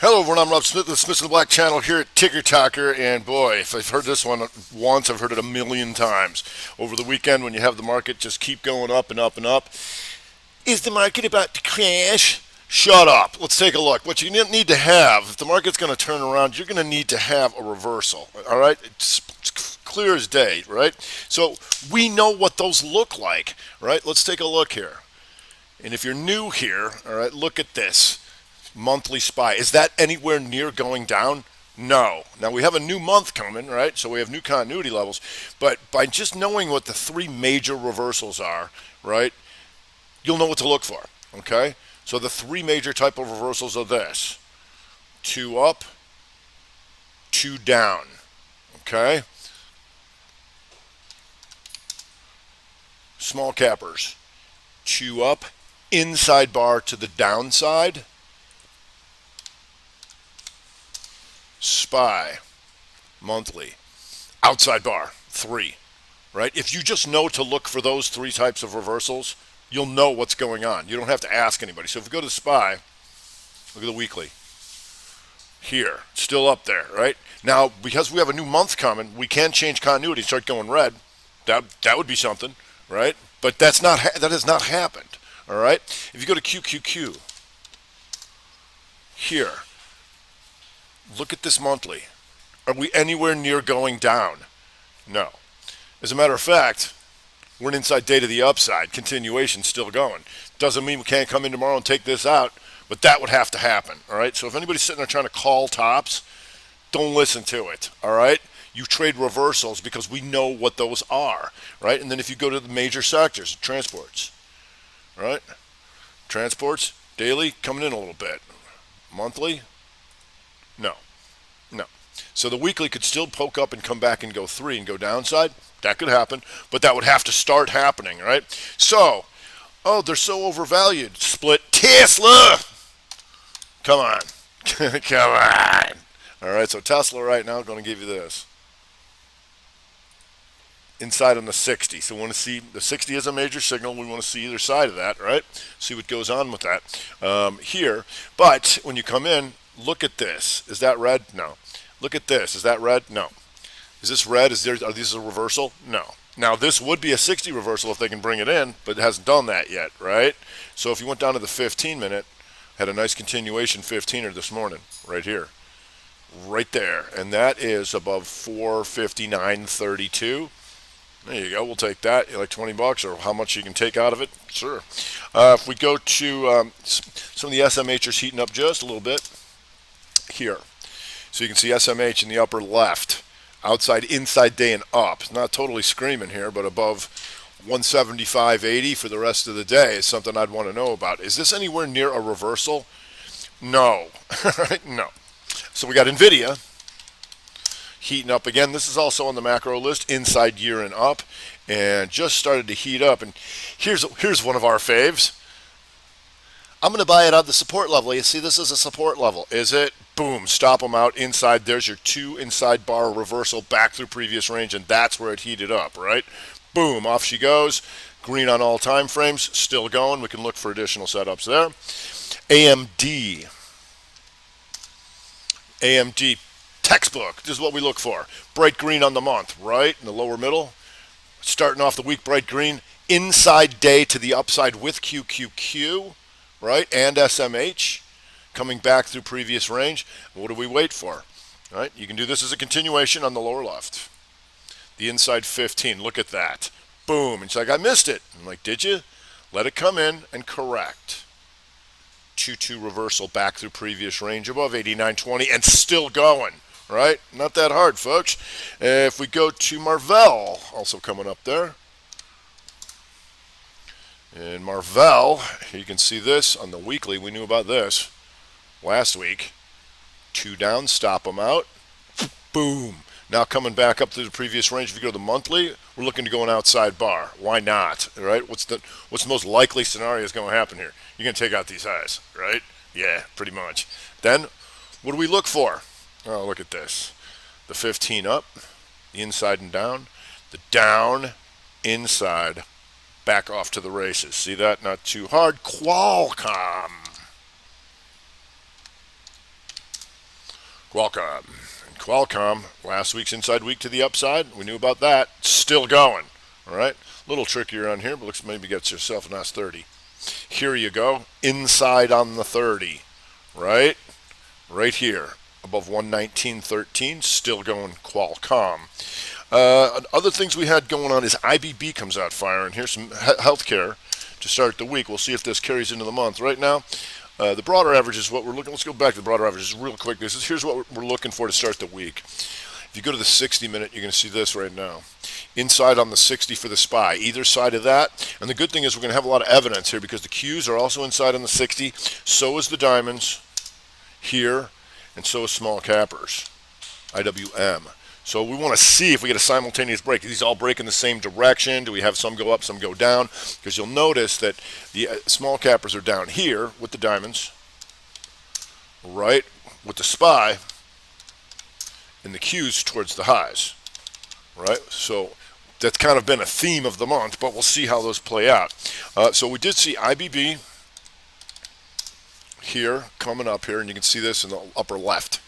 Hello everyone, I'm Rob Smith, the Smith of the Black channel here at Ticker Talker, and boy, if I've heard this one once, I've heard it a million times. Over the weekend when you have the market just keep going up and up and up, is the market about to crash? Shut up. Let's take a look. What you need to have, if the market's going to turn around, you're going to need to have a reversal, all right? It's clear as day, right? So we know what those look like, right? Let's take a look here. And if you're new here, all right, look at this. Monthly SPY. Is that anywhere near going down? No. Now we have a new month coming, right? So we have new continuity levels. But by just knowing what the three major reversals are, right, you'll know what to look for, okay? So the three major type of reversals are this. Two up, two down, okay? Small cappers. Two up, inside bar to the downside. SPY, monthly, outside bar, three, right? If you just know to look for those three types of reversals, you'll know what's going on. You don't have to ask anybody. So if we go to SPY, look at the weekly. Here, still up there, right? Now, because we have a new month coming, we can change continuity and start going red. That would be something, right? But that has not happened, all right? If you go to QQQ, here, look at this monthly. Are we anywhere near going down? No. As a matter of fact, we're an inside day to the upside. Continuation still going. Doesn't mean we can't come in tomorrow and take this out, but that would have to happen. All right. So if anybody's sitting there trying to call tops, don't listen to it. All right. You trade reversals because we know what those are. Right. And then if you go to the major sectors, transports. Right. Transports daily coming in a little bit. Monthly. No. So the weekly could still poke up and come back and go three and go downside. That could happen, but that would have to start happening, right? So, oh, they're so overvalued. Split Tesla. Come on. Come on. All right, so Tesla right now, going to give you this. Inside on the 60. So we want to see the 60 is a major signal. We want to see either side of that, right? See what goes on with that here. But when you come in, look at this. Is that red? No. Look at this. Is that red? No. Is this red? Are these a reversal? No. Now this would be a 60 reversal if they can bring it in, but it hasn't done that yet, right? So if you went down to the 15 minute, had a nice continuation 15er this morning, right here, right there, and that is above 459.32. There you go. We'll take that. You like $20 or how much you can take out of it? Sure. If we go to some of the SMHers heating up just a little bit here. So you can see SMH in the upper left, outside, inside day and up. It's not totally screaming here, but above 175.80 for the rest of the day is something I'd want to know about. Is this anywhere near a reversal? No. No. So we got NVIDIA heating up again. This is also on the macro list, inside year and up, and just started to heat up. And here's one of our faves. I'm going to buy it at the support level. You see, this is a support level. Is it? Boom. Stop them out inside. There's your two inside bar reversal back through previous range, and that's where it heated up, right? Boom. Off she goes. Green on all time frames. Still going. We can look for additional setups there. AMD. AMD. Textbook. This is what we look for. Bright green on the month, right? In the lower middle. Starting off the week, bright green. Inside day to the upside with QQQ. Right, and SMH coming back through previous range. What do we wait for? Right, you can do this as a continuation on the lower left. The inside 15, look at that. Boom, and it's like, I missed it. I'm like, did you? Let it come in and correct. 2-2 reversal back through previous range above 89.20 and still going. Right, not that hard, folks. If we go to Marvell, also coming up there. And Marvell, you can see this on the weekly. We knew about this last week. Two down, stop them out. Boom. Now coming back up to the previous range. If you go to the monthly, we're looking to go an outside bar. Why not? Right? What's the most likely scenario is going to happen here? You're going to take out these highs, right? Yeah, pretty much. Then, what do we look for? Oh, look at this. The 15 up, the inside and down, the down, inside, back off to the races. See that? Not too hard. Qualcomm. Qualcomm. And Qualcomm, last week's inside week to the upside. We knew about that. Still going. All right. A little trickier on here, but looks maybe gets yourself a nice 30. Here you go. Inside on the 30. Right? Right here. Above 119.13. Still going Qualcomm. Other things we had going on is IBB comes out firing. Here's some healthcare to start the week. We'll see if this carries into the month. Right now, the broader average is what we're looking. Let's go back to the broader averages real quick. Here's what we're looking for to start the week. If you go to the 60-minute, you're going to see this right now. Inside on the 60 for the SPY, either side of that. And the good thing is we're going to have a lot of evidence here because the Qs are also inside on the 60. So is the diamonds here, and so is small cappers, IWM. So we want to see if we get a simultaneous break. These all break in the same direction. Do we have some go up, some go down? Because you'll notice that the small cappers are down here with the diamonds, right, with the SPY, and the Qs towards the highs, right? So that's kind of been a theme of the month, but we'll see how those play out. So we did see IBB here coming up here, and you can see this in the upper left.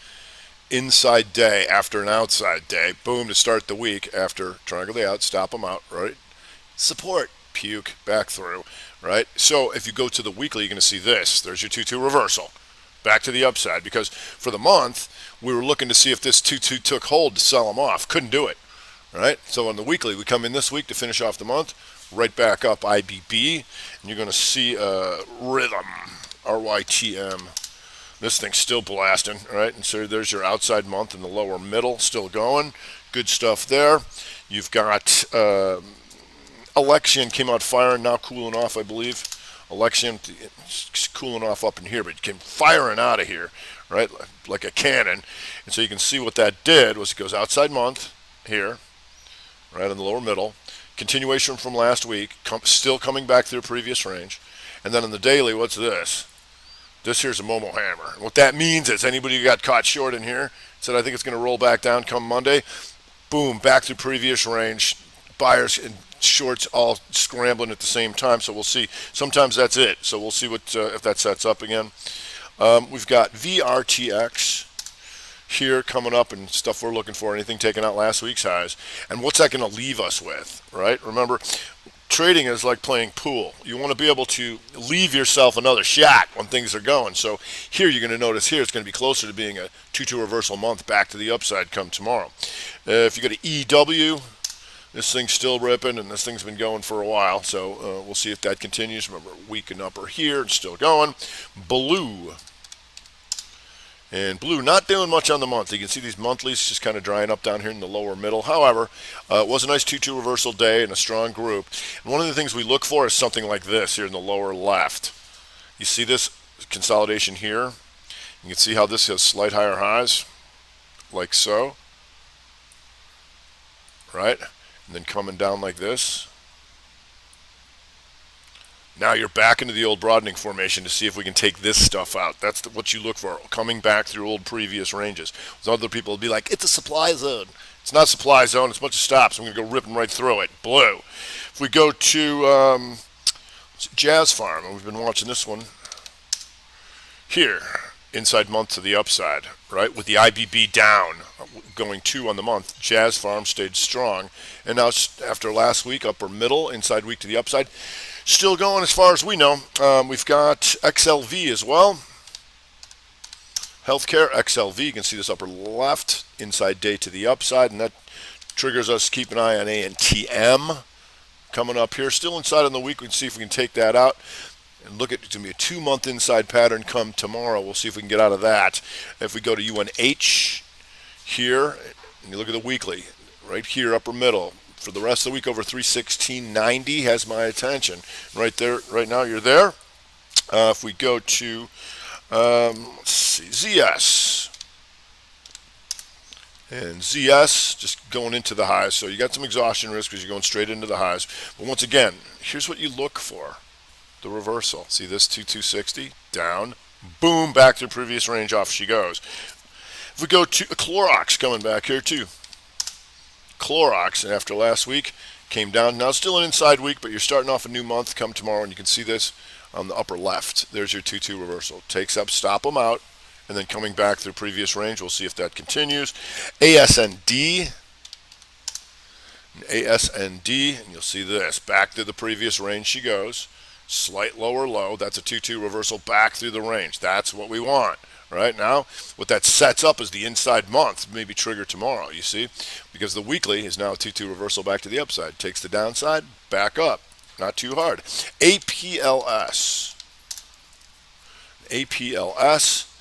Inside day after an outside day, boom, to start the week after triangle the out, stop them out, right? Support, puke, back through, right? So if you go to the weekly, you're going to see this. There's your 2-2 reversal, back to the upside, because for the month, we were looking to see if this 2-2 took hold to sell them off. Couldn't do it, right? So on the weekly, we come in this week to finish off the month, right back up IBB, and you're going to see Rhythm, RYTM. This thing's still blasting, right? And so there's your outside month in the lower middle, still going. Good stuff there. You've got Election came out firing, now cooling off, I believe. Election cooling off up in here, but it came firing out of here, right? Like a cannon. And so you can see what that did was it goes outside month here, right in the lower middle. Continuation from last week, still coming back through previous range. And then on the daily, what's this? This here's a Momo hammer. And what that means is anybody who got caught short in here said, I think it's going to roll back down come Monday. Boom, back to previous range. Buyers and shorts all scrambling at the same time. So we'll see. Sometimes that's it. So we'll see what if that sets up again. We've got VRTX here coming up and stuff we're looking for. Anything taken out last week's highs. And what's that going to leave us with, right? Remember, trading is like playing pool. You want to be able to leave yourself another shot when things are going. So here you're going to notice here it's going to be closer to being a 2-2 reversal month back to the upside come tomorrow. If you go to EW, this thing's still ripping and this thing's been going for a while. So we'll see if that continues. Remember, weak and upper here, it's still going. Blue. And blue not doing much on the month. You can see these monthlies just kind of drying up down here in the lower middle. However, it was a nice 2-2 reversal day and a strong group. And one of the things we look for is something like this here in the lower left. You see this consolidation here? You can see how this has slight higher highs, like so, right? And then coming down like this. Now you're back into the old broadening formation to see if we can take this stuff out. That's what you look for, coming back through old previous ranges. So other people will be like, it's a supply zone. It's not a supply zone. It's a bunch of stops. I'm going to go ripping right through it. Blue. If we go to Jazz Farm, and we've been watching this one here, inside month to the upside, right? With the IBB down, going 2 on the month. Jazz Farm stayed strong. And now after last week, upper middle, inside week to the upside. Still going as far as we know. We've got XLV as well. Healthcare, XLV. You can see this upper left, inside day to the upside, and that triggers us to keep an eye on ANTM coming up here. Still inside on the week. We can see if we can take that out. And look at it's going to be a 2-month inside pattern come tomorrow. We'll see if we can get out of that. If we go to UNH here, and you look at the weekly, right here, upper middle. For the rest of the week, over 316.90 has my attention. Right there, right now, you're there. If we go to, let's see, ZS. And ZS just going into the highs. So you got some exhaustion risk because you're going straight into the highs. But once again, here's what you look for. The reversal. See this 2260 down. Boom, back to previous range, off she goes. If we go to Clorox coming back here too. Clorox, and after last week, came down. Now, still an inside week, but you're starting off a new month come tomorrow, and you can see this on the upper left. There's your 2-2 reversal. Takes up, stop them out, and then coming back through previous range. We'll see if that continues. ASND, and you'll see this. Back to the previous range she goes. Slight lower low. That's a 2-2 reversal back through the range. That's what we want. Right now, what that sets up is the inside month, maybe trigger tomorrow, you see, because the weekly is now a 2-2 reversal back to the upside. Takes the downside, back up. Not too hard. APLS. APLS.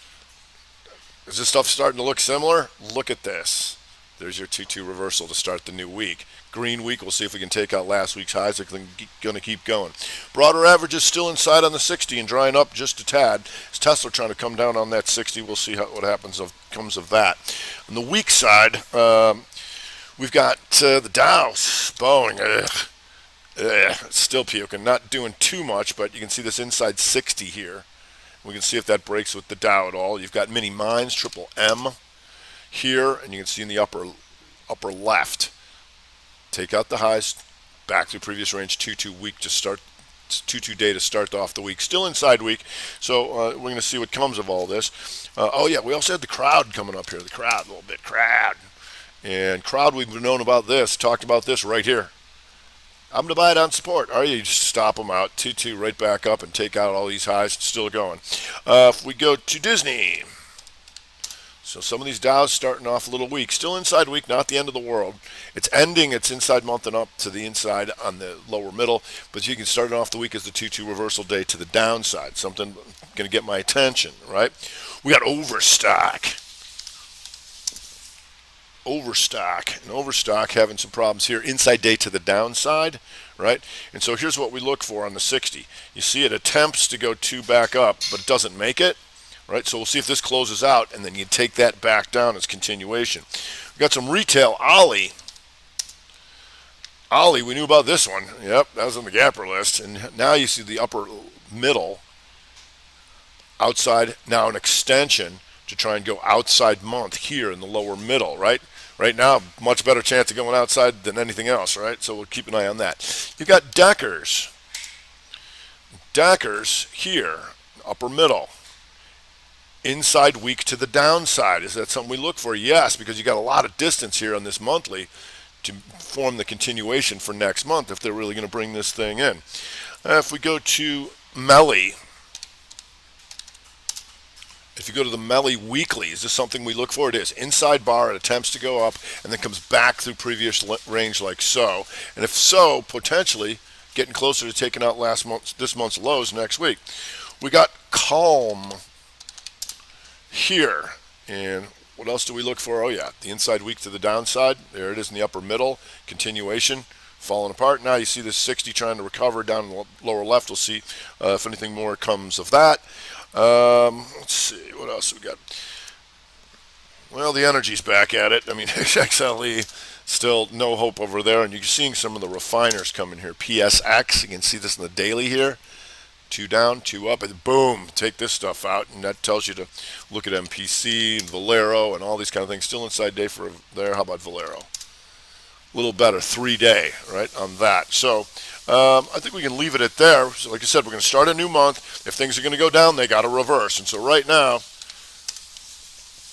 Is this stuff starting to look similar? Look at this. There's your 2-2 reversal to start the new week. Green week, we'll see if we can take out last week's highs. They're going to keep going. Broader average is still inside on the 60 and drying up just a tad. It's Tesla trying to come down on that 60. We'll see what happens comes of that. On the weak side, we've got the Dow, Boeing, still puking, not doing too much, but you can see this inside 60 here. We can see if that breaks with the Dow at all. You've got mini mines, triple M here, and you can see in the upper left. Take out the highs, back to previous range, 2-2 week to start, 2-2 day to start off the week. Still inside week, so we're going to see what comes of all this. Oh yeah, we also had the crowd coming up here. The crowd, a little bit crowd. And crowd, we've known about this, talked about this right here. I'm going to buy it on support. Are you? Just stop them out. 2-2 right back up and take out all these highs. Still going. If we go to Disney. So some of these Dows starting off a little weak. Still inside week, not the end of the world. It's ending its inside month and up to the inside on the lower middle. But you can start it off the week as the 2-2 reversal day to the downside. Something going to get my attention, right? We got Overstock. And Overstock having some problems here. Inside day to the downside, right? And so here's what we look for on the 60. You see it attempts to go 2 back up, but it doesn't make it. Right, so we'll see if this closes out, and then you take that back down as continuation. We've got some retail. Ollie, we knew about this one. Yep, that was on the gapper list. And now you see the upper middle, outside, now an extension to try and go outside month here in the lower middle, right? Right now, much better chance of going outside than anything else, right? So we'll keep an eye on that. You've got Deckers. Deckers here, upper middle. Inside week to the downside. Is that something we look for? Yes, because you got a lot of distance here on this monthly to form the continuation for next month if they're really going to bring this thing in. If we go to Melly, if you go to the Melly weekly, is this something we look for? It is. Inside bar, it attempts to go up and then comes back through previous range like so. And if so, potentially getting closer to taking out this month's lows next week. We got Calm here, and what else do we look for? Oh yeah, the inside week to the downside. There it is in the upper middle. Continuation, falling apart. Now you see this 60 trying to recover down in the lower left. We'll see if anything more comes of that. Let's see, what else we got? Well, the energy's back at it. I mean, XLE, still no hope over there, and you're seeing some of the refiners coming here. PSX, you can see this in the daily here. 2 down, 2 up, and boom, take this stuff out, and that tells you to look at MPC, Valero, and all these kind of things. Still inside day for there. How about Valero? A little better, 3-day, right, on that. So I think we can leave it at there. So like I said, we're going to start a new month. If things are going to go down, they got to reverse. And so right now,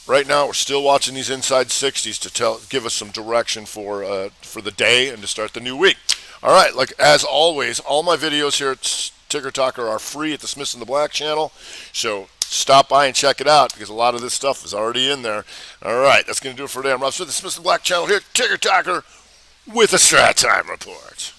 we're still watching these inside 60s to give us some direction for the day and to start the new week. All right, like as always, all my videos here at Ticker Talker are free at the Smith and the Black channel, so stop by and check it out because a lot of this stuff is already in there. All right, that's going to do it for today. I'm Rob Smith, the Smith and the Black channel here at Ticker Talker with a Strat Time Report.